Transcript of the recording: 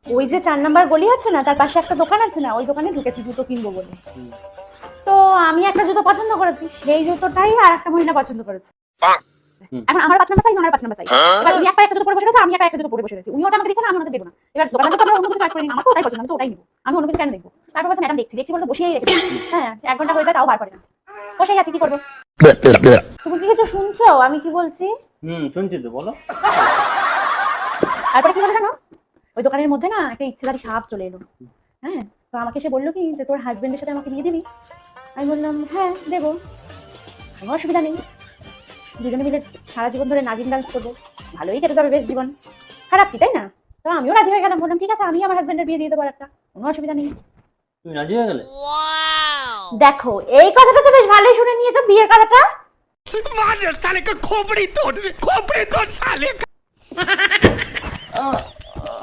ওই যে 4 নাম্বার গলি আছে না, তার পাশে একটা দোকান আছে না, ওই দোকানে ঢুকেছি জুতো কিনবো বলে। তো আমি একটা জুতো পছন্দ করেছি, সেই জুতোটাই আর একটা মহিলা পছন্দ করেছে। এখন আমার 5 নাম্বার সাইজ, ওনার 5 নাম্বার সাইজ। এবার উনি একটা জুতো পরে বসে আছে, আমি একটা জুতো পরে বসে আছি। উনি ওটা আমাকে দিচ্ছে না, আমি ওনাকে দেব না। এবার দোকানদার তো আমরা অন্য কিছু চয়েস করি না, আমার তো ওটাই পছন্দ, আমি তো ওটাই নিব। আমি অন্য কিছু কেন দেখব? তারপর বলছে ম্যাডাম দেখছি বলে বসিয়েই রেখেছি। হ্যাঁ, 1 ঘন্টা হয়ে যায় তাও বার করে না। বসেই আছি, কি করব? তুমি কি কিছু শুনছো আমি কি বলছি? শুনছি তো, বলো। তারপরে কি হলো জানো? ওই দোকানের মধ্যে না একটা ইচ্ছেধারী সাপ চলে এলো। হ্যাঁ, তো আমাকে সে বললো কি যে তোর হাজবেন্ডের সাথে আমাকে বিয়ে দিবি? আমি বললাম হ্যাঁ দেবো, কোনো অসুবিধা নেই, দুজনে মিলে সারা জীবন ধরে নাগিন ডান্স করবো, ভালোই কেটে যাবে বেশ জীবন, খারাপ কি তাই না? তো আমিও রাজি হয়ে গেলাম, বললাম ঠিক আছে আমি আমার হাজবেন্ডের বিয়ে দিয়ে দেবো, একটা কোনো অসুবিধা নেই। তুমি রাজি হয়ে গেলে? দেখো এই কথাটা তো বেশ ভালোই শুনে নিয়েছো, বিয়ের কথাটা। खोपड़ी तोड़ साले का